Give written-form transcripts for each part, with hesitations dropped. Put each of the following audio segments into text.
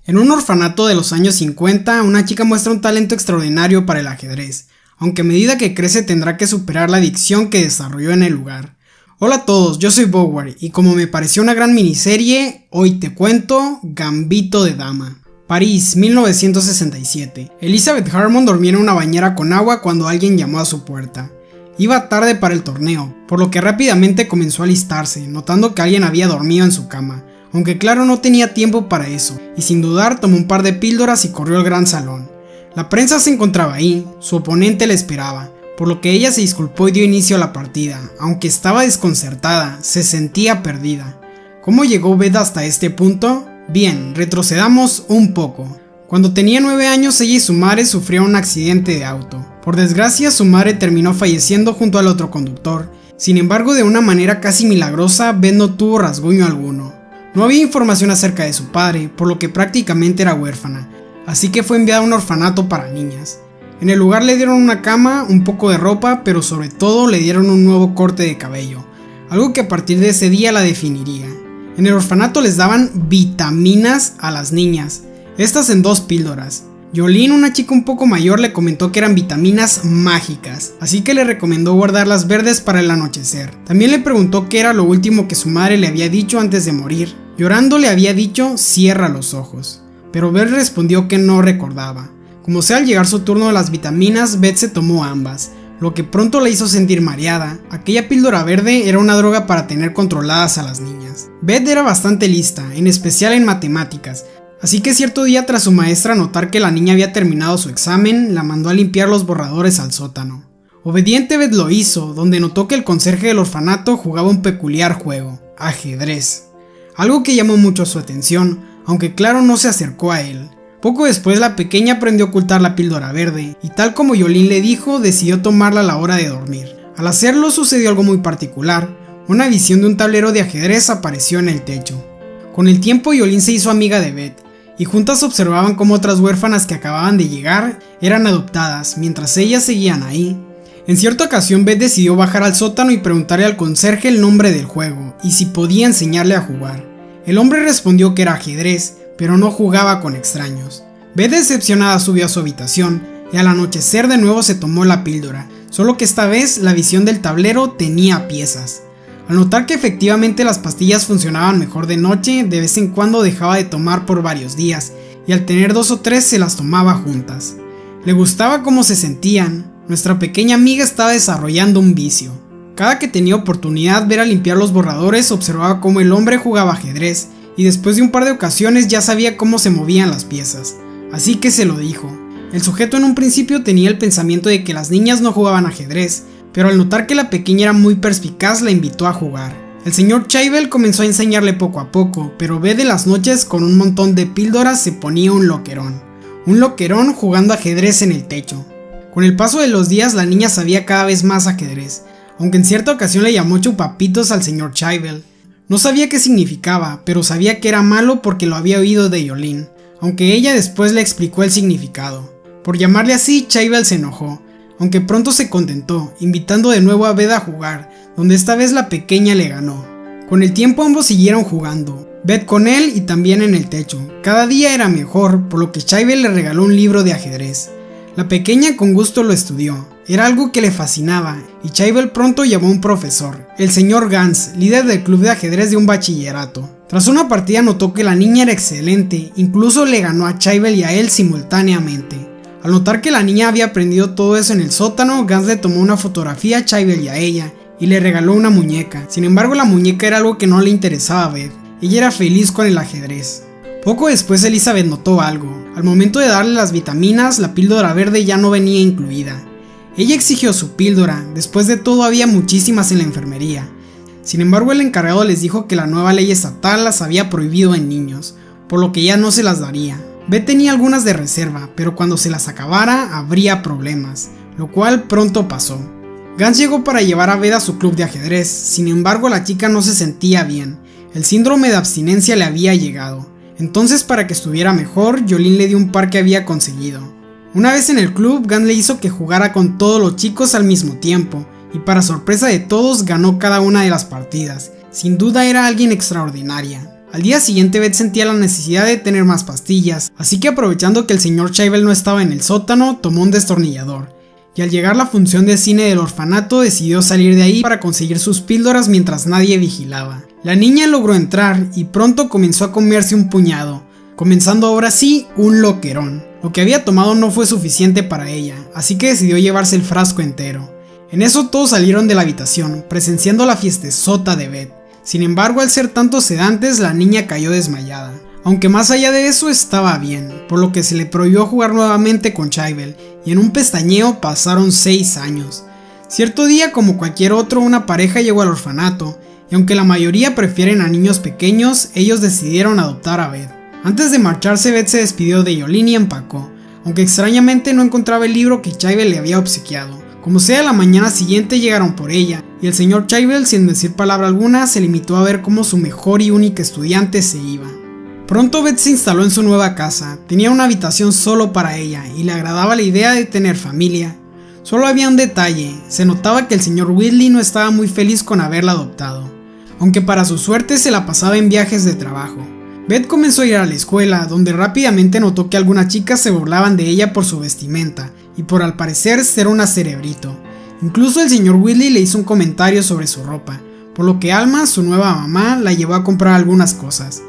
En un orfanato de los años 50, una chica muestra un talento extraordinario para el ajedrez, aunque a medida que crece tendrá que superar la adicción que desarrolló en el lugar. Hola a todos, yo soy Bower y como me pareció una gran miniserie, hoy te cuento Gambito de Dama. París, 1967. Elizabeth Harmon dormía en una bañera con agua cuando alguien llamó a su puerta. Iba tarde para el torneo, por lo que rápidamente comenzó a alistarse, notando que alguien había dormido en su cama. Aunque claro, no tenía tiempo para eso, y sin dudar tomó un par de píldoras y corrió al gran salón. La prensa se encontraba ahí, su oponente la esperaba, por lo que ella se disculpó y dio inicio a la partida. Aunque estaba desconcertada, se sentía perdida. ¿Cómo llegó Beth hasta este punto? Bien, retrocedamos un poco. Cuando tenía 9 años, ella y su madre sufrieron un accidente de auto. Por desgracia, su madre terminó falleciendo junto al otro conductor. Sin embargo, de una manera casi milagrosa, Beth no tuvo rasguño alguno. No había información acerca de su padre, por lo que prácticamente era huérfana, así que fue enviada a un orfanato para niñas. En el lugar le dieron una cama, un poco de ropa, pero sobre todo le dieron un nuevo corte de cabello, algo que a partir de ese día la definiría. En el orfanato les daban vitaminas a las niñas, estas en 2 píldoras. Jolene, una chica un poco mayor, le comentó que eran vitaminas mágicas, así que le recomendó guardar las verdes para el anochecer. También le preguntó qué era lo último que su madre le había dicho antes de morir. Llorando le había dicho, cierra los ojos, pero Beth respondió que no recordaba. Como sea, al llegar su turno de las vitaminas, Beth se tomó ambas, lo que pronto la hizo sentir mareada. Aquella píldora verde era una droga para tener controladas a las niñas. Beth era bastante lista, en especial en matemáticas, así que cierto día, tras su maestra notar que la niña había terminado su examen, la mandó a limpiar los borradores al sótano. Obediente, Beth lo hizo, donde notó que el conserje del orfanato jugaba un peculiar juego, ajedrez. Algo que llamó mucho su atención, aunque claro no se acercó a él. Poco después la pequeña aprendió a ocultar la píldora verde, y tal como Jolene le dijo, decidió tomarla a la hora de dormir. Al hacerlo sucedió algo muy particular, una visión de un tablero de ajedrez apareció en el techo. Con el tiempo Jolene se hizo amiga de Beth, y juntas observaban cómo otras huérfanas que acababan de llegar eran adoptadas, mientras ellas seguían ahí. En cierta ocasión Beth decidió bajar al sótano y preguntarle al conserje el nombre del juego, y si podía enseñarle a jugar. El hombre respondió que era ajedrez, pero no jugaba con extraños. Beth, decepcionada, subió a su habitación, y al anochecer de nuevo se tomó la píldora, solo que esta vez la visión del tablero tenía piezas. Al notar que efectivamente las pastillas funcionaban mejor de noche, de vez en cuando dejaba de tomar por varios días, y al tener 2 o 3 se las tomaba juntas. Le gustaba cómo se sentían. Nuestra pequeña amiga estaba desarrollando un vicio. Cada que tenía oportunidad de ver a limpiar los borradores, observaba cómo el hombre jugaba ajedrez, y después de un par de ocasiones ya sabía cómo se movían las piezas, así que se lo dijo. El sujeto en un principio tenía el pensamiento de que las niñas no jugaban ajedrez, pero al notar que la pequeña era muy perspicaz la invitó a jugar. El señor Chaivel comenzó a enseñarle poco a poco, pero Beth de las noches con un montón de píldoras se ponía un loquerón jugando ajedrez en el techo. Con el paso de los días la niña sabía cada vez más ajedrez, aunque en cierta ocasión le llamó chupapitos al señor Chaivel. No sabía qué significaba, pero sabía que era malo porque lo había oído de Jolene, aunque ella después le explicó el significado. Por llamarle así, Chaivel se enojó, aunque pronto se contentó, invitando de nuevo a Beth a jugar, donde esta vez la pequeña le ganó. Con el tiempo ambos siguieron jugando, Beth con él y también en el techo. Cada día era mejor, por lo que Chaivel le regaló un libro de ajedrez. La pequeña con gusto lo estudió, era algo que le fascinaba, y Chaivel pronto llamó a un profesor, el señor Gans, líder del club de ajedrez de un bachillerato. Tras una partida notó que la niña era excelente, incluso le ganó a Chaivel y a él simultáneamente. Al notar que la niña había aprendido todo eso en el sótano, Gans le tomó una fotografía a Chaivel y a ella, y le regaló una muñeca. Sin embargo, la muñeca era algo que no le interesaba a Beth, ella era feliz con el ajedrez. Poco después Elizabeth notó algo. Al momento de darle las vitaminas, la píldora verde ya no venía incluida. Ella exigió su píldora, después de todo había muchísimas en la enfermería. Sin embargo, el encargado les dijo que la nueva ley estatal las había prohibido en niños, por lo que ya no se las daría. Beth tenía algunas de reserva, pero cuando se las acabara habría problemas, lo cual pronto pasó. Gans llegó para llevar a Beth a su club de ajedrez, sin embargo la chica no se sentía bien, el síndrome de abstinencia le había llegado. Entonces, para que estuviera mejor, Jolene le dio un par que había conseguido. Una vez en el club, Gans le hizo que jugara con todos los chicos al mismo tiempo, y para sorpresa de todos ganó cada una de las partidas. Sin duda era alguien extraordinaria. Al día siguiente Beth sentía la necesidad de tener más pastillas, así que aprovechando que el señor Chibell no estaba en el sótano, tomó un destornillador. Y al llegar la función de cine del orfanato decidió salir de ahí para conseguir sus píldoras mientras nadie vigilaba. La niña logró entrar y pronto comenzó a comerse un puñado, comenzando ahora sí un loquerón. Lo que había tomado no fue suficiente para ella, así que decidió llevarse el frasco entero. En eso todos salieron de la habitación, presenciando la fiestezota de Beth. Sin embargo, al ser tantos sedantes, la niña cayó desmayada. Aunque más allá de eso estaba bien, por lo que se le prohibió jugar nuevamente con Chibell, y en un pestañeo pasaron 6 años. Cierto día, como cualquier otro, una pareja llegó al orfanato, y aunque la mayoría prefieren a niños pequeños, ellos decidieron adoptar a Beth. Antes de marcharse, Beth se despidió de Jolene y empacó, aunque extrañamente no encontraba el libro que Chibell le había obsequiado. Como sea, la mañana siguiente llegaron por ella, y el señor Chibell, sin decir palabra alguna, se limitó a ver cómo su mejor y única estudiante se iba. Pronto Beth se instaló en su nueva casa, tenía una habitación solo para ella, y le agradaba la idea de tener familia. Solo había un detalle, se notaba que el señor Weasley no estaba muy feliz con haberla adoptado, aunque para su suerte se la pasaba en viajes de trabajo. Beth comenzó a ir a la escuela, donde rápidamente notó que algunas chicas se burlaban de ella por su vestimenta, y por al parecer ser una cerebrito. Incluso el señor Weasley le hizo un comentario sobre su ropa, por lo que Alma, su nueva mamá, la llevó a comprar algunas cosas.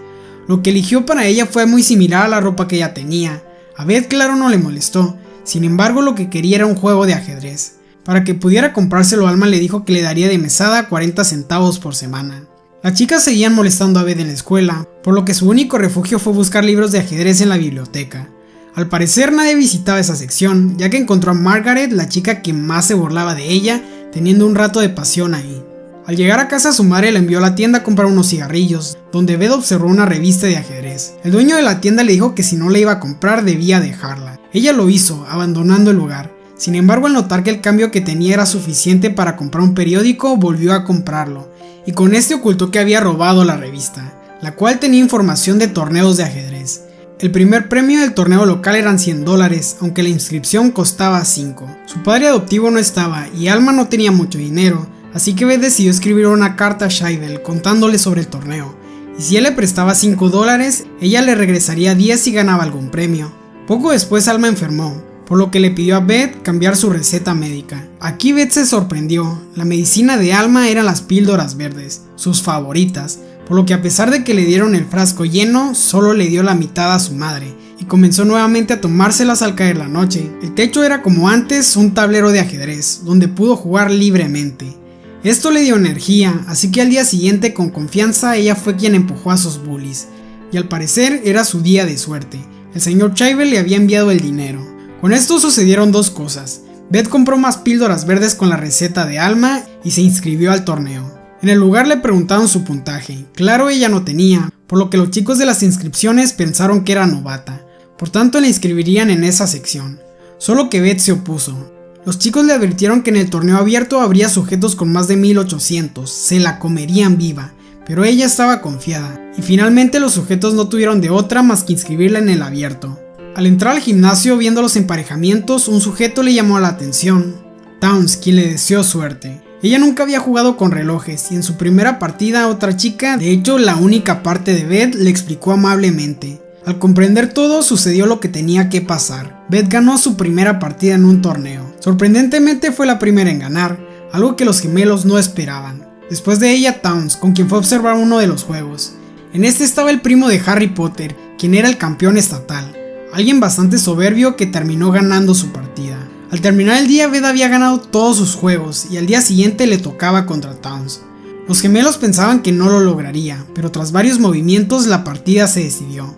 Lo que eligió para ella fue muy similar a la ropa que ella tenía. A Beth claro no le molestó, sin embargo lo que quería era un juego de ajedrez. Para que pudiera comprárselo, Alma le dijo que le daría de mesada 40 centavos por semana. Las chicas seguían molestando a Beth en la escuela, por lo que su único refugio fue buscar libros de ajedrez en la biblioteca. Al parecer nadie visitaba esa sección, ya que encontró a Margaret, la chica que más se burlaba de ella, teniendo un rato de pasión ahí. Al llegar a casa, su madre la envió a la tienda a comprar unos cigarrillos, donde Beth observó una revista de ajedrez. El dueño de la tienda le dijo que si no la iba a comprar debía dejarla. Ella lo hizo, abandonando el lugar. Sin embargo, al notar que el cambio que tenía era suficiente para comprar un periódico, volvió a comprarlo, y con este ocultó que había robado la revista, la cual tenía información de torneos de ajedrez. El primer premio del torneo local eran $100, aunque la inscripción costaba 5. Su padre adoptivo no estaba y Alma no tenía mucho dinero, así que Beth decidió escribir una carta a Chibell contándole sobre el torneo, y si él le prestaba $5, ella le regresaría 10 si ganaba algún premio. Poco después Alma enfermó, por lo que le pidió a Beth cambiar su receta médica. Aquí Beth se sorprendió, la medicina de Alma eran las píldoras verdes, sus favoritas, por lo que a pesar de que le dieron el frasco lleno, solo le dio la mitad a su madre, y comenzó nuevamente a tomárselas al caer la noche. El techo era como antes un tablero de ajedrez, donde pudo jugar libremente. Esto le dio energía, así que al día siguiente con confianza ella fue quien empujó a sus bullies, y al parecer era su día de suerte. El señor Chibell le había enviado el dinero. Con esto sucedieron dos cosas. Beth compró más píldoras verdes con la receta de Alma y se inscribió al torneo. En el lugar le preguntaron su puntaje, claro ella no tenía, por lo que los chicos de las inscripciones pensaron que era novata, por tanto la inscribirían en esa sección, solo que Beth se opuso. Los chicos le advirtieron que en el torneo abierto habría sujetos con más de 1800, se la comerían viva, pero ella estaba confiada, y finalmente los sujetos no tuvieron de otra más que inscribirla en el abierto. Al entrar al gimnasio viendo los emparejamientos, un sujeto le llamó la atención, Towns, quien le deseó suerte. Ella nunca había jugado con relojes y en su primera partida otra chica, de hecho la única parte de Beth, le explicó amablemente. Al comprender todo sucedió lo que tenía que pasar. Beth ganó su primera partida en un torneo. Sorprendentemente fue la primera en ganar, algo que los gemelos no esperaban. Después de ella Towns, con quien fue a observar uno de los juegos. En este estaba el primo de Harry Potter, quien era el campeón estatal, alguien bastante soberbio que terminó ganando su partida. Al terminar el día, Beth había ganado todos sus juegos y al día siguiente le tocaba contra Towns. Los gemelos pensaban que no lo lograría, pero tras varios movimientos la partida se decidió.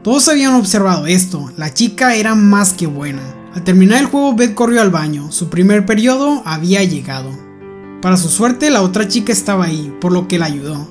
Todos habían observado esto, la chica era más que buena. Al terminar el juego, Beth corrió al baño, su primer periodo había llegado. Para su suerte, la otra chica estaba ahí, por lo que la ayudó.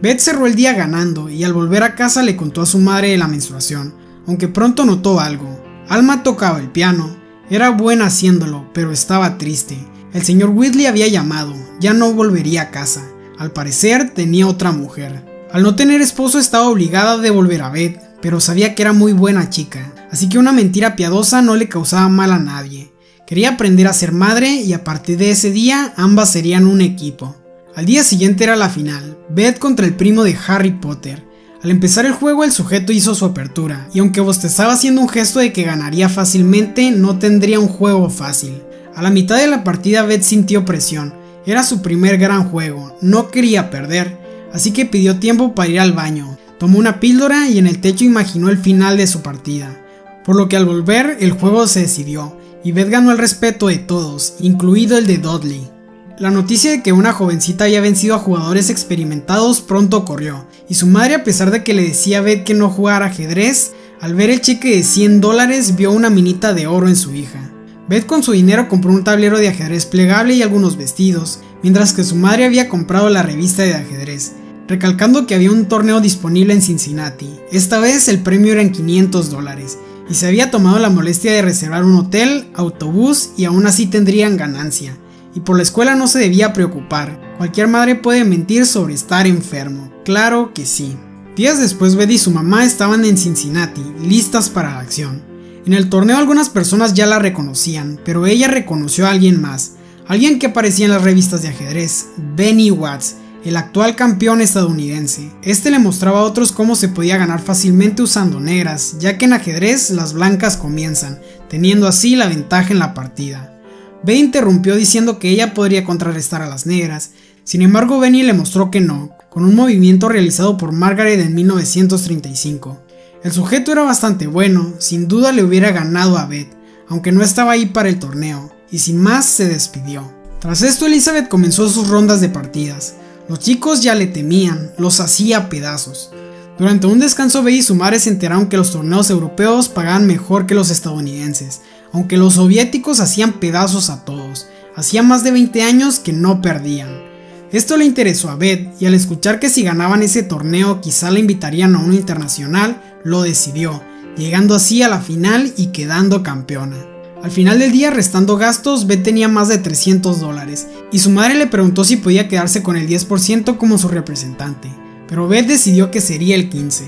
Beth cerró el día ganando y al volver a casa le contó a su madre de la menstruación, aunque pronto notó algo. Alma tocaba el piano. Era buena haciéndolo, pero estaba triste. El señor Weasley había llamado, ya no volvería a casa. Al parecer tenía otra mujer. Al no tener esposo estaba obligada a devolver a Beth, pero sabía que era muy buena chica, así que una mentira piadosa no le causaba mal a nadie. Quería aprender a ser madre y a partir de ese día ambas serían un equipo. Al día siguiente era la final, Beth contra el primo de Harry Potter. Al empezar el juego, el sujeto hizo su apertura, y aunque bostezaba haciendo un gesto de que ganaría fácilmente, no tendría un juego fácil. A la mitad de la partida, Beth sintió presión. Era su primer gran juego, no quería perder, así que pidió tiempo para ir al baño. Tomó una píldora y en el techo imaginó el final de su partida. Por lo que al volver, el juego se decidió, y Beth ganó el respeto de todos, incluido el de Dudley. La noticia de que una jovencita había vencido a jugadores experimentados pronto corrió, y su madre, a pesar de que le decía a Beth que no jugara ajedrez, al ver el cheque de $100 vio una minita de oro en su hija. Beth con su dinero compró un tablero de ajedrez plegable y algunos vestidos, mientras que su madre había comprado la revista de ajedrez, recalcando que había un torneo disponible en Cincinnati. Esta vez el premio era en $500, y se había tomado la molestia de reservar un hotel, autobús y aún así tendrían ganancia. Y por la escuela no se debía preocupar, cualquier madre puede mentir sobre estar enfermo, claro que sí. Días después, Beth y su mamá estaban en Cincinnati, listas para la acción. En el torneo algunas personas ya la reconocían, pero ella reconoció a alguien más, alguien que aparecía en las revistas de ajedrez, Benny Watts, el actual campeón estadounidense. Este le mostraba a otros cómo se podía ganar fácilmente usando negras, ya que en ajedrez las blancas comienzan, teniendo así la ventaja en la partida. Beth interrumpió diciendo que ella podría contrarrestar a las negras, sin embargo Benny le mostró que no, con un movimiento realizado por Margaret en 1935. El sujeto era bastante bueno, sin duda le hubiera ganado a Beth, aunque no estaba ahí para el torneo, y sin más se despidió. Tras esto Elizabeth comenzó sus rondas de partidas. Los chicos ya le temían, los hacía pedazos. Durante un descanso, Beth y su madre se enteraron que los torneos europeos pagaban mejor que los estadounidenses, aunque los soviéticos hacían pedazos a todos. Hacía más de 20 años que no perdían. Esto le interesó a Beth, y al escuchar que si ganaban ese torneo quizá la invitarían a uno internacional, lo decidió, llegando así a la final y quedando campeona. Al final del día, restando gastos, Beth tenía más de $300, y su madre le preguntó si podía quedarse con el 10% como su representante, pero Beth decidió que sería el 15%.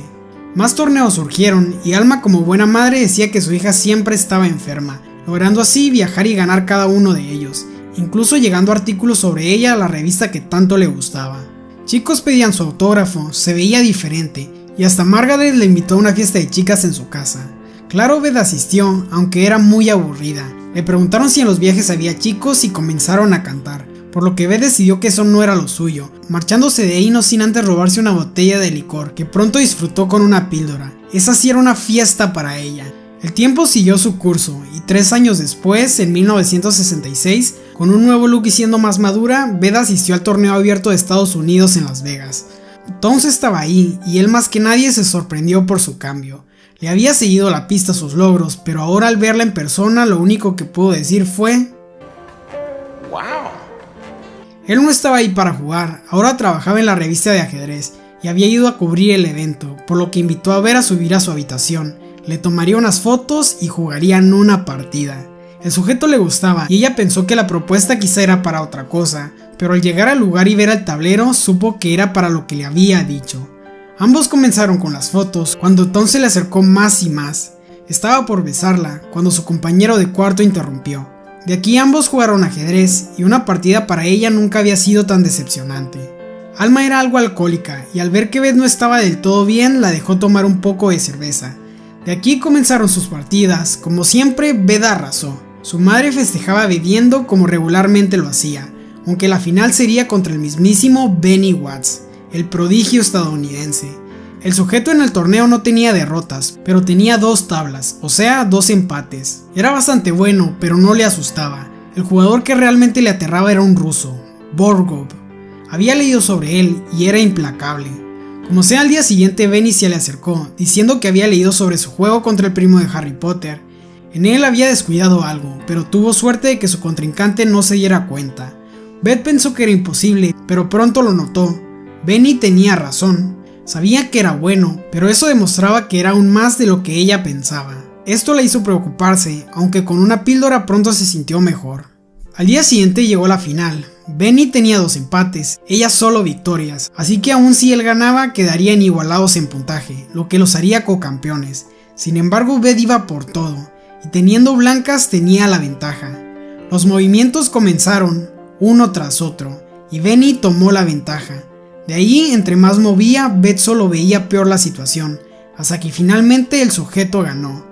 Más torneos surgieron, y Alma como buena madre decía que su hija siempre estaba enferma, logrando así viajar y ganar cada uno de ellos, incluso llegando artículos sobre ella a la revista que tanto le gustaba. Chicos pedían su autógrafo, se veía diferente, y hasta Margaret le invitó a una fiesta de chicas en su casa. Claro, Beth asistió, aunque era muy aburrida. Le preguntaron si en los viajes había chicos y comenzaron a cantar, por lo que Beth decidió que eso no era lo suyo, marchándose de ahí no sin antes robarse una botella de licor, que pronto disfrutó con una píldora. Esa sí era una fiesta para ella. El tiempo siguió su curso, y 3 años después, en 1966, con un nuevo look y siendo más madura, Beth asistió al torneo abierto de Estados Unidos en Las Vegas. Towns estaba ahí, y él más que nadie se sorprendió por su cambio. Le había seguido la pista a sus logros, pero ahora al verla en persona lo único que pudo decir fue ¡wow! Él no estaba ahí para jugar, ahora trabajaba en la revista de ajedrez y había ido a cubrir el evento, por lo que invitó a Beth a subir a su habitación, le tomaría unas fotos y jugarían una partida. El sujeto le gustaba y ella pensó que la propuesta quizá era para otra cosa, pero al llegar al lugar y ver el tablero supo que era para lo que le había dicho. Ambos comenzaron con las fotos, cuando Tom se le acercó más y más. Estaba por besarla, cuando su compañero de cuarto interrumpió. De aquí ambos jugaron ajedrez, y una partida para ella nunca había sido tan decepcionante. Alma era algo alcohólica, y al ver que Beth no estaba del todo bien, la dejó tomar un poco de cerveza. De aquí comenzaron sus partidas, como siempre Beth arrasó. Su madre festejaba bebiendo como regularmente lo hacía, aunque la final sería contra el mismísimo Benny Watts, el prodigio estadounidense. El sujeto en el torneo no tenía derrotas, pero tenía 2 tablas, o sea 2 empates. Era bastante bueno, pero no le asustaba. El jugador que realmente le aterraba era un ruso, Borgov. Había leído sobre él y era implacable. Como sea, al día siguiente Benny se le acercó, diciendo que había leído sobre su juego contra el primo de Harry Potter. En él había descuidado algo, pero tuvo suerte de que su contrincante no se diera cuenta. Beth pensó que era imposible, pero pronto lo notó. Benny tenía razón. Sabía que era bueno, pero eso demostraba que era aún más de lo que ella pensaba. Esto la hizo preocuparse, aunque con una píldora pronto se sintió mejor. Al día siguiente llegó la final. Benny tenía 2 empates, ella solo victorias, así que aun si él ganaba quedarían igualados en puntaje, lo que los haría cocampeones. Sin embargo, Beth iba por todo, y teniendo blancas tenía la ventaja. Los movimientos comenzaron, uno tras otro, y Benny tomó la ventaja. De ahí, entre más movía, Beth solo veía peor la situación, hasta que finalmente el sujeto ganó.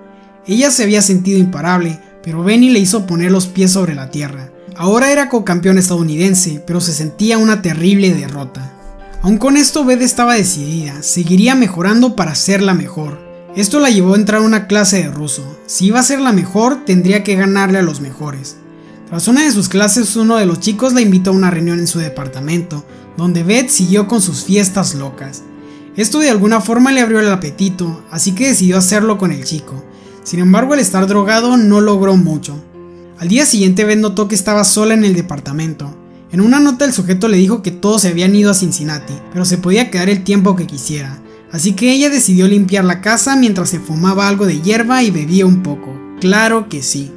Ella se había sentido imparable, pero Benny le hizo poner los pies sobre la tierra. Ahora era cocampeón estadounidense, pero se sentía una terrible derrota. Aun con esto, Beth estaba decidida, seguiría mejorando para ser la mejor. Esto la llevó a entrar a una clase de ruso. Si iba a ser la mejor, tendría que ganarle a los mejores. Tras una de sus clases, uno de los chicos la invitó a una reunión en su departamento, donde Beth siguió con sus fiestas locas. Esto de alguna forma le abrió el apetito, así que decidió hacerlo con el chico. Sin embargo, al estar drogado no logró mucho. Al día siguiente, Beth notó que estaba sola en el departamento. En una nota el sujeto le dijo que todos se habían ido a Cincinnati, pero se podía quedar el tiempo que quisiera. Así que ella decidió limpiar la casa mientras se fumaba algo de hierba y bebía un poco. Claro que sí.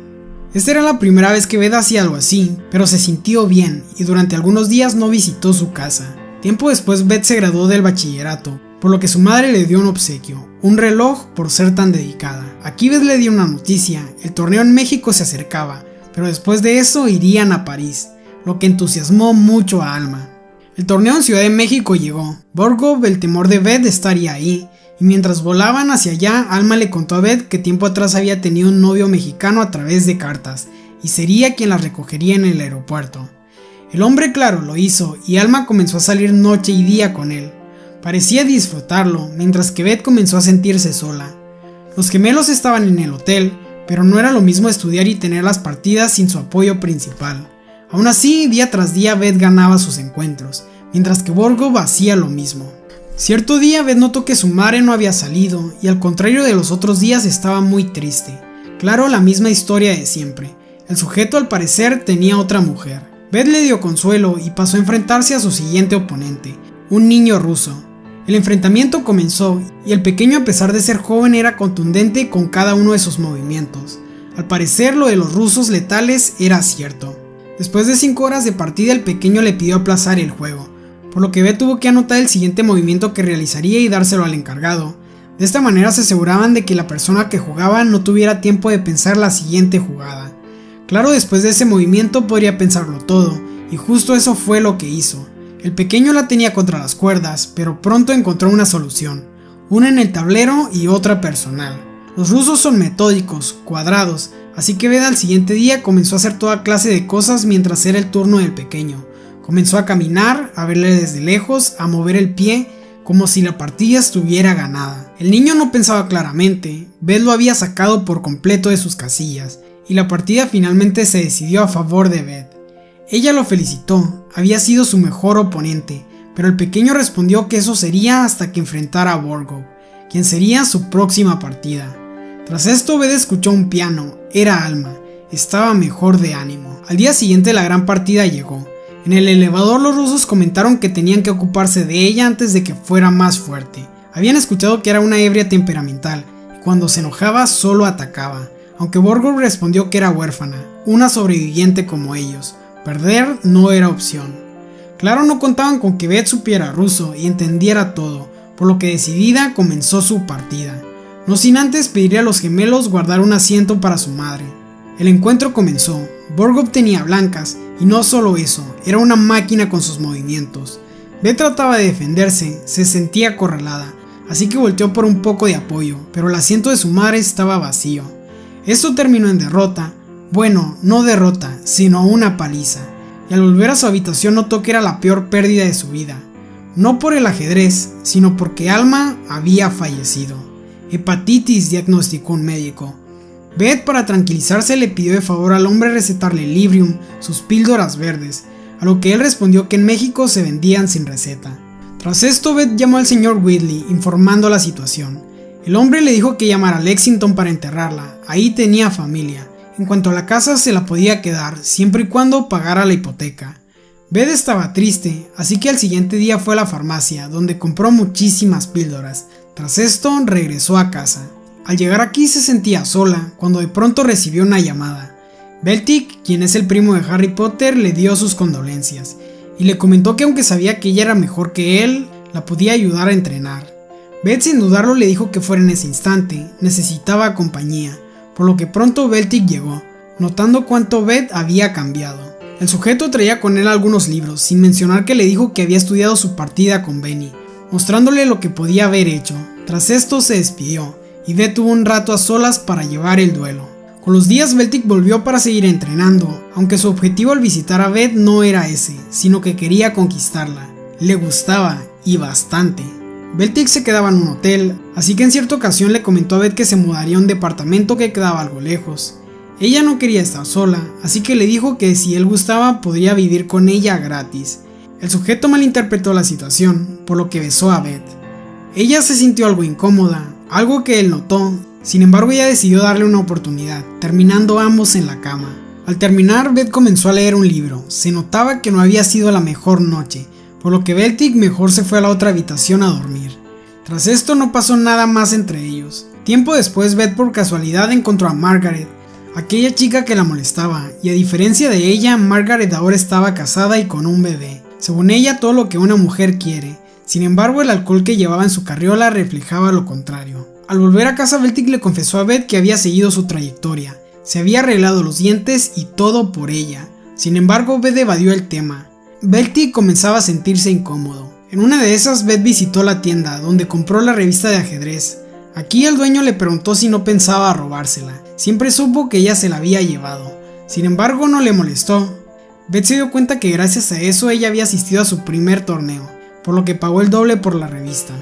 Esta era la primera vez que Beth hacía algo así, pero se sintió bien y durante algunos días no visitó su casa. Tiempo después, Beth se graduó del bachillerato, por lo que su madre le dio un obsequio, un reloj por ser tan dedicada. Aquí Beth le dio una noticia: el torneo en México se acercaba, pero después de eso irían a París, lo que entusiasmó mucho a Alma. El torneo en Ciudad de México llegó. Borgov, el temor de Beth, estaría ahí, y mientras volaban hacia allá, Alma le contó a Beth que tiempo atrás había tenido un novio mexicano a través de cartas, y sería quien la recogería en el aeropuerto. El hombre, claro, lo hizo, y Alma comenzó a salir noche y día con él. Parecía disfrutarlo, mientras que Beth comenzó a sentirse sola. Los gemelos estaban en el hotel, pero no era lo mismo estudiar y tener las partidas sin su apoyo principal. Aún así, día tras día Beth ganaba sus encuentros, mientras que Borgov hacía lo mismo. Cierto día Beth notó que su madre no había salido, y al contrario de los otros días estaba muy triste. Claro, la misma historia de siempre. El sujeto al parecer tenía otra mujer. Beth le dio consuelo y pasó a enfrentarse a su siguiente oponente, un niño ruso. El enfrentamiento comenzó, y el pequeño, a pesar de ser joven, era contundente con cada uno de sus movimientos. Al parecer, lo de los rusos letales era cierto. Después de 5 horas de partida, el pequeño le pidió aplazar el juego, por lo que Beth tuvo que anotar el siguiente movimiento que realizaría y dárselo al encargado. De esta manera se aseguraban de que la persona que jugaba no tuviera tiempo de pensar la siguiente jugada. Claro, después de ese movimiento podría pensarlo todo, y justo eso fue lo que hizo. El pequeño la tenía contra las cuerdas, pero pronto encontró una solución, una en el tablero y otra personal. Los rusos son metódicos, cuadrados, así que Beth al siguiente día comenzó a hacer toda clase de cosas mientras era el turno del pequeño. Comenzó a caminar, a verle desde lejos, a mover el pie, como si la partida estuviera ganada. El niño no pensaba claramente, Beth lo había sacado por completo de sus casillas, y la partida finalmente se decidió a favor de Beth. Ella lo felicitó, había sido su mejor oponente, pero el pequeño respondió que eso sería hasta que enfrentara a Borgov, quien sería su próxima partida. Tras esto, Beth escuchó un piano, era Alma, estaba mejor de ánimo. Al día siguiente la gran partida llegó. En el elevador los rusos comentaron que tenían que ocuparse de ella antes de que fuera más fuerte. Habían escuchado que era una ebria temperamental, y cuando se enojaba solo atacaba, aunque Borgov respondió que era huérfana, una sobreviviente como ellos. Perder no era opción. Claro, no contaban con que Beth supiera ruso y entendiera todo, por lo que decidida comenzó su partida. No sin antes pedirle a los gemelos guardar un asiento para su madre. El encuentro comenzó. Borgov tenía blancas, y no solo eso, era una máquina con sus movimientos. Beth trataba de defenderse, se sentía acorralada, así que volteó por un poco de apoyo, pero el asiento de su madre estaba vacío. Esto terminó en derrota. Bueno, no derrota, sino una paliza, y al volver a su habitación notó que era la peor pérdida de su vida. No por el ajedrez, sino porque Alma había fallecido. Hepatitis, diagnosticó un médico. Beth, para tranquilizarse, le pidió de favor al hombre recetarle Librium, sus píldoras verdes, a lo que él respondió que en México se vendían sin receta. Tras esto, Beth llamó al señor Whitley, informando la situación. El hombre le dijo que llamara a Lexington para enterrarla, ahí tenía familia. En cuanto a la casa, se la podía quedar, siempre y cuando pagara la hipoteca. Beth estaba triste, así que al siguiente día fue a la farmacia, donde compró muchísimas píldoras. Tras esto, regresó a casa. Al llegar aquí se sentía sola, cuando de pronto recibió una llamada. Beltic, quien es el primo de Harry Potter, le dio sus condolencias, y le comentó que aunque sabía que ella era mejor que él, la podía ayudar a entrenar. Beth sin dudarlo le dijo que fuera en ese instante, necesitaba compañía, por lo que pronto Beltic llegó, notando cuánto Beth había cambiado. El sujeto traía con él algunos libros, sin mencionar que le dijo que había estudiado su partida con Benny, mostrándole lo que podía haber hecho. Tras esto se despidió, y Beth tuvo un rato a solas para llevar el duelo. Con los días Beltic volvió para seguir entrenando, aunque su objetivo al visitar a Beth no era ese, sino que quería conquistarla. Le gustaba, y bastante. Beltic se quedaba en un hotel, así que en cierta ocasión le comentó a Beth que se mudaría a un departamento que quedaba algo lejos. Ella no quería estar sola, así que le dijo que si él gustaba podría vivir con ella gratis. El sujeto malinterpretó la situación, por lo que besó a Beth. Ella se sintió algo incómoda, algo que él notó. Sin embargo, ella decidió darle una oportunidad, terminando ambos en la cama. Al terminar, Beth comenzó a leer un libro. Se notaba que no había sido la mejor noche, por lo que Beltic mejor se fue a la otra habitación a dormir. Tras esto no pasó nada más entre ellos. Tiempo después, Beth por casualidad encontró a Margaret, aquella chica que la molestaba, y a diferencia de ella, Margaret ahora estaba casada y con un bebé. Según ella, todo lo que una mujer quiere. Sin embargo, el alcohol que llevaba en su carriola reflejaba lo contrario. Al volver a casa, Beltic le confesó a Beth que había seguido su trayectoria. Se había arreglado los dientes y todo por ella. Sin embargo, Beth evadió el tema. Beltic comenzaba a sentirse incómodo. En una de esas, Beth visitó la tienda, donde compró la revista de ajedrez. Aquí el dueño le preguntó si no pensaba robársela. Siempre supo que ella se la había llevado. Sin embargo, no le molestó. Beth se dio cuenta que gracias a eso ella había asistido a su primer torneo, por lo que pagó el doble por la revista.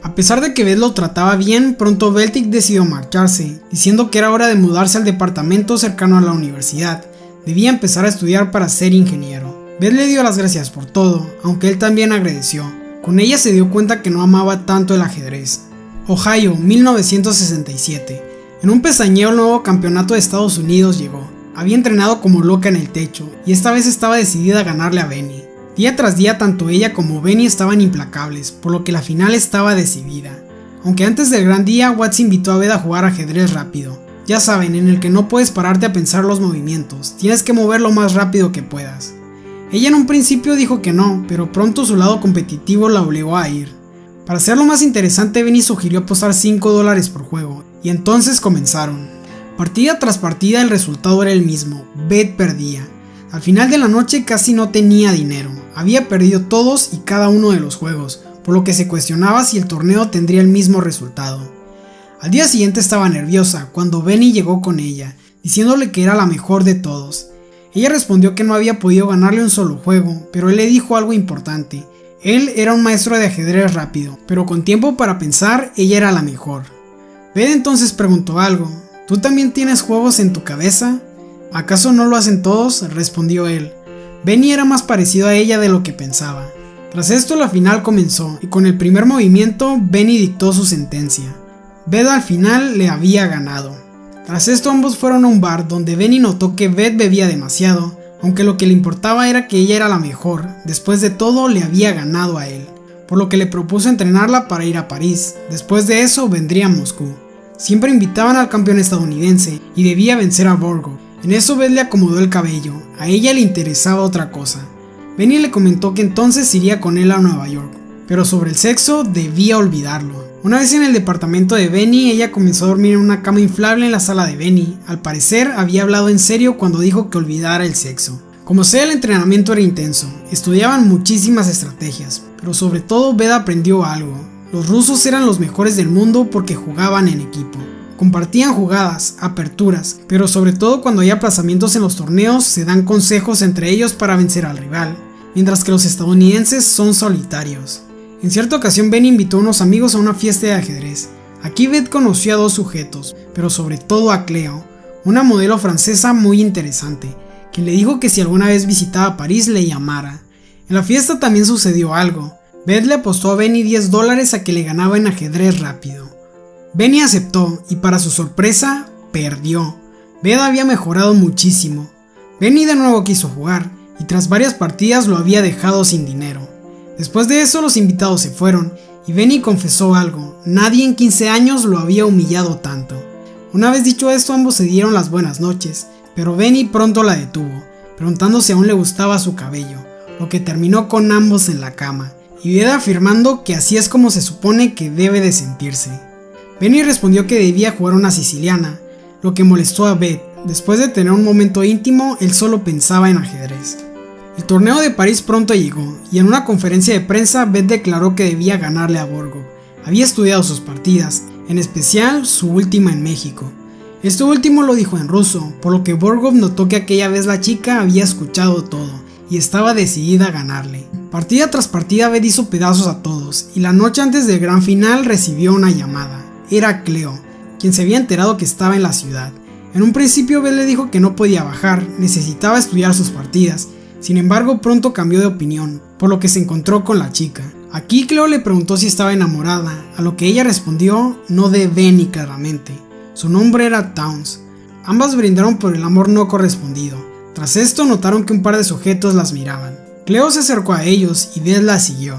A pesar de que Beth lo trataba bien, pronto Beltic decidió marcharse, diciendo que era hora de mudarse al departamento cercano a la universidad. Debía empezar a estudiar para ser ingeniero. Beth le dio las gracias por todo, aunque él también agradeció. Con ella se dio cuenta que no amaba tanto el ajedrez. Ohio, 1967. En un pestañeo el nuevo campeonato de Estados Unidos llegó. Había entrenado como loca en el techo, y esta vez estaba decidida a ganarle a Benny. Día tras día tanto ella como Benny estaban implacables, por lo que la final estaba decidida. Aunque antes del gran día, Watts invitó a Beth a jugar ajedrez rápido. Ya saben, en el que no puedes pararte a pensar los movimientos, tienes que mover lo más rápido que puedas. Ella en un principio dijo que no, pero pronto su lado competitivo la obligó a ir. Para hacerlo más interesante, Benny sugirió apostar $5 por juego, y entonces comenzaron. Partida tras partida el resultado era el mismo, Beth perdía. Al final de la noche casi no tenía dinero, había perdido todos y cada uno de los juegos, por lo que se cuestionaba si el torneo tendría el mismo resultado. Al día siguiente estaba nerviosa cuando Benny llegó con ella, diciéndole que era la mejor de todos. Ella respondió que no había podido ganarle un solo juego, pero él le dijo algo importante. Él era un maestro de ajedrez rápido, pero con tiempo para pensar, ella era la mejor. Beth entonces preguntó algo. ¿Tú también tienes juegos en tu cabeza? ¿Acaso no lo hacen todos?, respondió él. Benny era más parecido a ella de lo que pensaba. Tras esto la final comenzó, y con el primer movimiento, Benny dictó su sentencia. Beth al final le había ganado. Tras esto ambos fueron a un bar donde Benny notó que Beth bebía demasiado, aunque lo que le importaba era que ella era la mejor. Después de todo le había ganado a él, por lo que le propuso entrenarla para ir a París. Después de eso vendría a Moscú. Siempre invitaban al campeón estadounidense y debía vencer a Borgo. En eso Beth le acomodó el cabello, a ella le interesaba otra cosa. Benny le comentó que entonces iría con él a Nueva York, pero sobre el sexo debía olvidarlo. Una vez en el departamento de Benny, ella comenzó a dormir en una cama inflable en la sala de Benny. Al parecer había hablado en serio cuando dijo que olvidara el sexo. Como sea, el entrenamiento era intenso, estudiaban muchísimas estrategias, pero sobre todo Beth aprendió algo. Los rusos eran los mejores del mundo porque jugaban en equipo. Compartían jugadas, aperturas, pero sobre todo cuando hay aplazamientos en los torneos se dan consejos entre ellos para vencer al rival, mientras que los estadounidenses son solitarios. En cierta ocasión Benny invitó a unos amigos a una fiesta de ajedrez. Aquí Beth conoció a dos sujetos, pero sobre todo a Cleo, una modelo francesa muy interesante, quien le dijo que si alguna vez visitaba París le llamara. En la fiesta también sucedió algo. Beth le apostó a Benny $10 a que le ganaba en ajedrez rápido. Benny aceptó y para su sorpresa, perdió. Beth había mejorado muchísimo. Benny de nuevo quiso jugar y tras varias partidas lo había dejado sin dinero. Después de eso los invitados se fueron y Benny confesó algo. Nadie en 15 años lo había humillado tanto. Una vez dicho esto, ambos se dieron las buenas noches, pero Benny pronto la detuvo, preguntando si aún le gustaba su cabello, lo que terminó con ambos en la cama, y Beth afirmando que así es como se supone que debe de sentirse. Benny respondió que debía jugar una siciliana, lo que molestó a Beth, Después de tener un momento íntimo, él solo pensaba en ajedrez. El torneo de París pronto llegó, y en una conferencia de prensa Beth declaró que debía ganarle a Borgov. Había estudiado sus partidas, en especial su última en México. Esto último lo dijo en ruso, por lo que Borgov notó que aquella vez la chica había escuchado todo, y estaba decidida a ganarle. Partida tras partida Beth hizo pedazos a todos, y la noche antes del gran final recibió una llamada. Era Cleo, quien se había enterado que estaba en la ciudad. En un principio Beth le dijo que no podía bajar, necesitaba estudiar sus partidas. Sin embargo, pronto cambió de opinión, por lo que se encontró con la chica. Aquí Cleo le preguntó si estaba enamorada, a lo que ella respondió no de Benny claramente. Su nombre era Towns. Ambas brindaron por el amor no correspondido. Tras esto notaron que un par de sujetos las miraban. Cleo se acercó a ellos y Beth la siguió.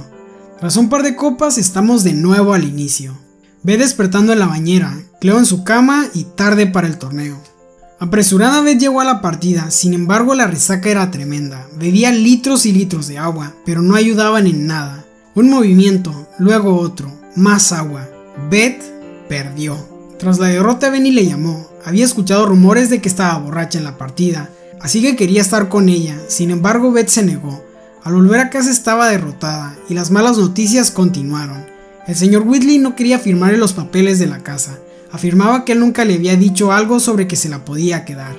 Tras un par de copas estamos de nuevo al inicio. Beth despertando en la bañera, Cleo en su cama y tarde para el torneo. Apresurada Beth llegó a la partida, sin embargo la resaca era tremenda. Bebía litros y litros de agua, pero no ayudaban en nada. Un movimiento, luego otro, más agua. Beth perdió. Tras la derrota Benny le llamó. Había escuchado rumores de que estaba borracha en la partida, así que quería estar con ella. Sin embargo Beth se negó. Al volver a casa estaba derrotada y las malas noticias continuaron. El señor Whitley no quería firmarle los papeles de la casa. Afirmaba que él nunca le había dicho algo sobre que se la podía quedar.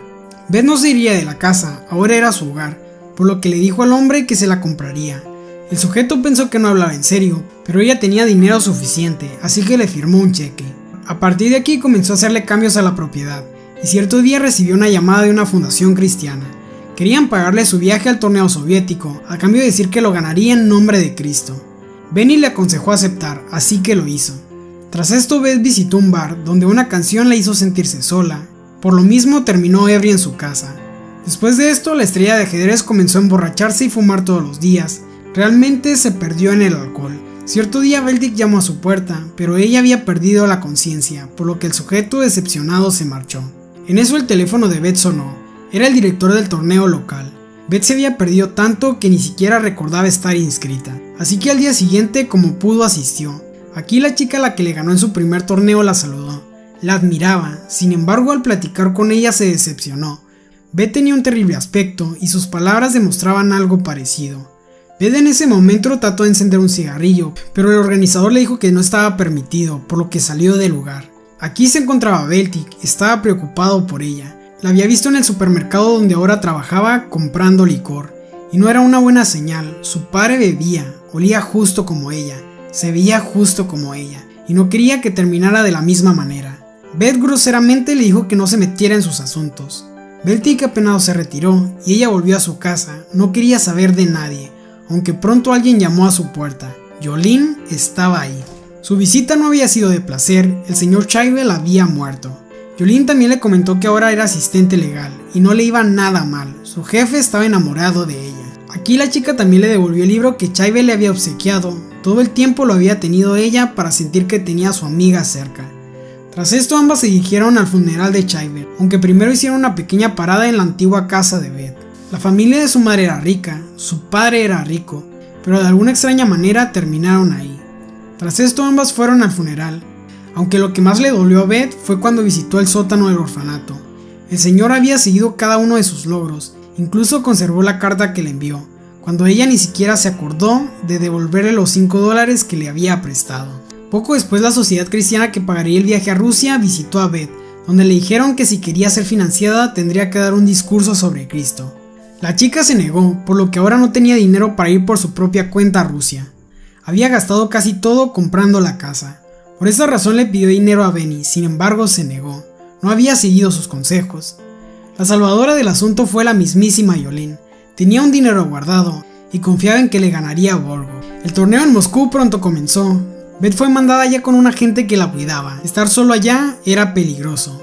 Beth no se iría de la casa, ahora era su hogar, por lo que le dijo al hombre que se la compraría. El sujeto pensó que no hablaba en serio, pero ella tenía dinero suficiente, así que le firmó un cheque. A partir de aquí comenzó a hacerle cambios a la propiedad, y cierto día recibió una llamada de una fundación cristiana. Querían pagarle su viaje al torneo soviético, a cambio de decir que lo ganaría en nombre de Cristo. Benny le aconsejó aceptar, así que lo hizo. Tras esto Beth visitó un bar donde una canción la hizo sentirse sola, por lo mismo terminó ebria en su casa. Después de esto la estrella de ajedrez comenzó a emborracharse y fumar todos los días. Realmente se perdió en el alcohol. Cierto día Beldick llamó a su puerta, pero ella había perdido la conciencia, por lo que el sujeto decepcionado se marchó. En eso el teléfono de Beth sonó. Era el director del torneo local. Beth se había perdido tanto que ni siquiera recordaba estar inscrita, así que al día siguiente como pudo asistió. Aquí la chica a la que le ganó en su primer torneo la saludó, la admiraba, sin embargo al platicar con ella se decepcionó. Beth tenía un terrible aspecto y sus palabras demostraban algo parecido. Beth en ese momento trató de encender un cigarrillo, pero el organizador le dijo que no estaba permitido, por lo que salió del lugar. Aquí se encontraba Beldick, estaba preocupado por ella. La había visto en el supermercado donde ahora trabajaba comprando licor, y no era una buena señal. Su padre bebía, olía justo como ella. Se veía justo como ella, y no quería que terminara de la misma manera. Beth groseramente le dijo que no se metiera en sus asuntos. Beldick apenado se retiró, y ella volvió a su casa. No quería saber de nadie, aunque pronto alguien llamó a su puerta. Jolene estaba ahí. Su visita no había sido de placer, el señor Chaivel había muerto. Jolene también le comentó que ahora era asistente legal, y no le iba nada mal, su jefe estaba enamorado de ella. Aquí la chica también le devolvió el libro que Chaivel le había obsequiado. Todo el tiempo lo había tenido ella para sentir que tenía a su amiga cerca. Tras esto ambas se dirigieron al funeral de Chaivel, aunque primero hicieron una pequeña parada en la antigua casa de Beth. La familia de su madre era rica, su padre era rico, pero de alguna extraña manera terminaron ahí. Tras esto ambas fueron al funeral, aunque lo que más le dolió a Beth fue cuando visitó el sótano del orfanato. El señor había seguido cada uno de sus logros, incluso conservó la carta que le envió, cuando ella ni siquiera se acordó de devolverle los $5 que le había prestado. Poco después la sociedad cristiana que pagaría el viaje a Rusia visitó a Beth, donde le dijeron que si quería ser financiada tendría que dar un discurso sobre Cristo. La chica se negó, por lo que ahora no tenía dinero para ir por su propia cuenta a Rusia. Había gastado casi todo comprando la casa. Por esa razón le pidió dinero a Benny, sin embargo se negó. No había seguido sus consejos. La salvadora del asunto fue la mismísima Jolene. Tenía un dinero guardado y confiaba en que le ganaría a Borgov. El torneo en Moscú pronto comenzó. Beth fue mandada allá con una gente que la cuidaba. Estar solo allá era peligroso.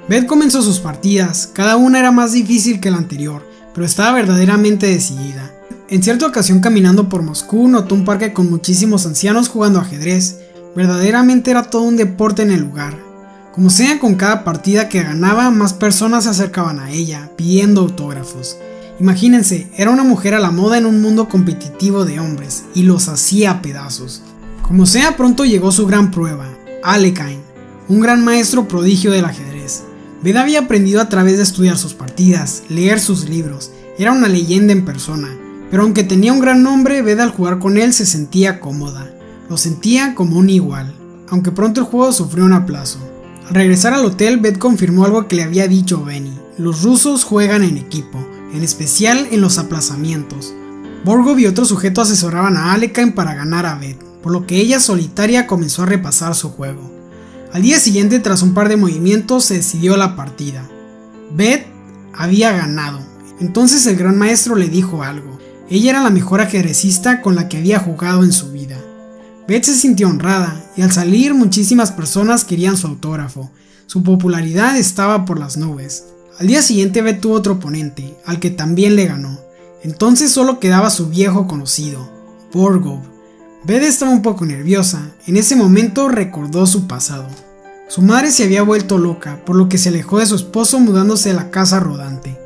Beth comenzó sus partidas, cada una era más difícil que la anterior, pero estaba verdaderamente decidida. En cierta ocasión caminando por Moscú notó un parque con muchísimos ancianos jugando ajedrez. Verdaderamente era todo un deporte en el lugar. Como sea, con cada partida que ganaba, más personas se acercaban a ella, pidiendo autógrafos. Imagínense, era una mujer a la moda en un mundo competitivo de hombres, y los hacía a pedazos. Como sea, pronto llegó su gran prueba, Alekhine, un gran maestro prodigio del ajedrez. Beth había aprendido a través de estudiar sus partidas, leer sus libros, era una leyenda en persona, pero aunque tenía un gran nombre, Beth al jugar con él se sentía cómoda, lo sentía como un igual, aunque pronto el juego sufrió un aplazo. Al regresar al hotel, Beth confirmó algo que le había dicho Benny: los rusos juegan en equipo, en especial en los aplazamientos. Borgov y otro sujeto asesoraban a Alekhine para ganar a Beth, por lo que ella solitaria comenzó a repasar su juego. Al día siguiente, tras un par de movimientos, se decidió la partida. Beth había ganado. Entonces el gran maestro le dijo algo. Ella era la mejor ajedrecista con la que había jugado en su vida. Beth se sintió honrada, y al salir muchísimas personas querían su autógrafo. Su popularidad estaba por las nubes. Al día siguiente Beth tuvo otro oponente, al que también le ganó. Entonces solo quedaba su viejo conocido, Borgov. Beth estaba un poco nerviosa. En ese momento recordó su pasado. Su madre se había vuelto loca, por lo que se alejó de su esposo mudándose de la casa rodante.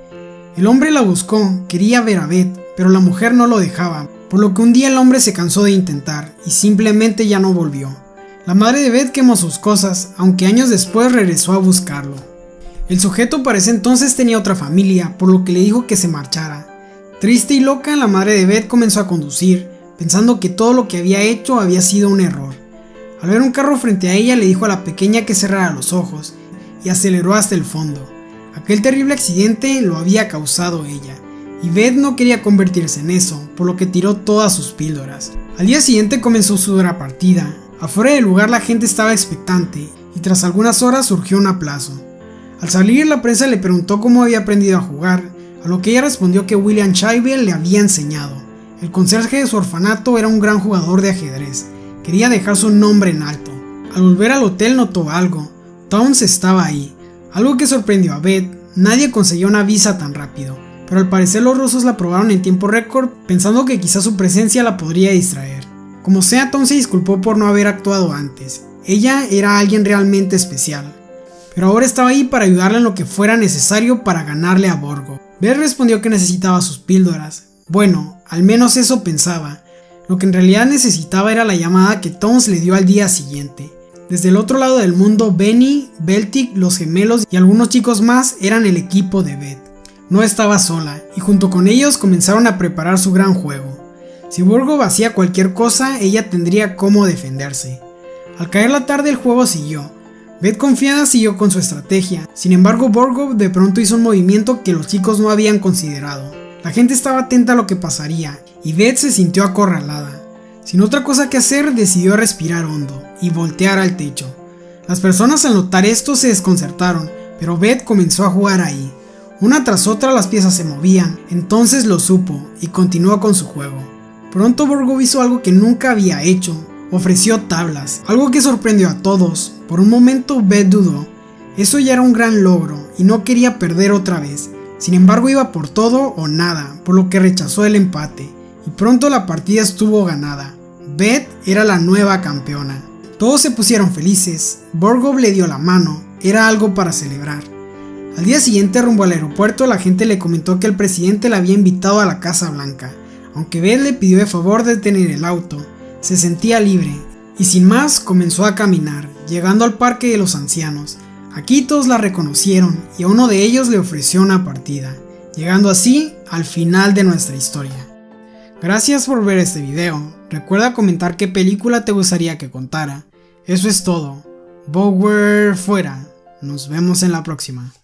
El hombre la buscó, quería ver a Beth, pero la mujer no lo dejaba, por lo que un día el hombre se cansó de intentar y simplemente ya no volvió. La madre de Beth quemó sus cosas, aunque años después regresó a buscarlo. El sujeto para ese entonces tenía otra familia, por lo que le dijo que se marchara. Triste y loca, la madre de Beth comenzó a conducir, pensando que todo lo que había hecho había sido un error. Al ver un carro frente a ella, le dijo a la pequeña que cerrara los ojos y aceleró hasta el fondo. Aquel terrible accidente lo había causado ella, y Beth no quería convertirse en eso, por lo que tiró todas sus píldoras. Al día siguiente comenzó su dura partida. Afuera del lugar la gente estaba expectante, y tras algunas horas surgió un aplazo. Al salir, la prensa le preguntó cómo había aprendido a jugar, a lo que ella respondió que William Scheibel le había enseñado. El conserje de su orfanato era un gran jugador de ajedrez, quería dejar su nombre en alto. Al volver al hotel notó algo: Townes estaba ahí, algo que sorprendió a Beth. Nadie conseguía una visa tan rápido, pero al parecer los rusos la aprobaron en tiempo récord, pensando que quizás su presencia la podría distraer. Como sea, Townes se disculpó por no haber actuado antes. Ella era alguien realmente especial, pero ahora estaba ahí para ayudarle en lo que fuera necesario para ganarle a Borgov. Beth respondió que necesitaba sus píldoras. Bueno, al menos eso pensaba. Lo que en realidad necesitaba era la llamada que Townes le dio al día siguiente. Desde el otro lado del mundo, Benny, Beltic, los gemelos y algunos chicos más eran el equipo de Beth. No estaba sola, y junto con ellos comenzaron a preparar su gran juego. Si Borgov hacía cualquier cosa, ella tendría cómo defenderse. Al caer la tarde, el juego siguió. Beth, confiada, siguió con su estrategia. Sin embargo, Borgov de pronto hizo un movimiento que los chicos no habían considerado. La gente estaba atenta a lo que pasaría, y Beth se sintió acorralada. Sin otra cosa que hacer, decidió respirar hondo y voltear al techo. Las personas al notar esto se desconcertaron, pero Beth comenzó a jugar ahí. Una tras otra las piezas se movían, entonces lo supo y continuó con su juego. Pronto Borgov hizo algo que nunca había hecho: ofreció tablas, algo que sorprendió a todos. Por un momento Beth dudó. Eso ya era un gran logro y no quería perder otra vez. Sin embargo, iba por todo o nada, por lo que rechazó el empate, y pronto la partida estuvo ganada. Beth era la nueva campeona. Todos se pusieron felices. Borgov le dio la mano, era algo para celebrar. Al día siguiente, rumbo al aeropuerto, la gente le comentó que el presidente la había invitado a la Casa Blanca. Aunque Beth le pidió de favor detener el auto, se sentía libre, y sin más comenzó a caminar, llegando al Parque de los Ancianos. Aquí todos la reconocieron y a uno de ellos le ofreció una partida, llegando así al final de nuestra historia. Gracias por ver este video. Recuerda comentar qué película te gustaría que contara. Eso es todo. Bower fuera. Nos vemos en la próxima.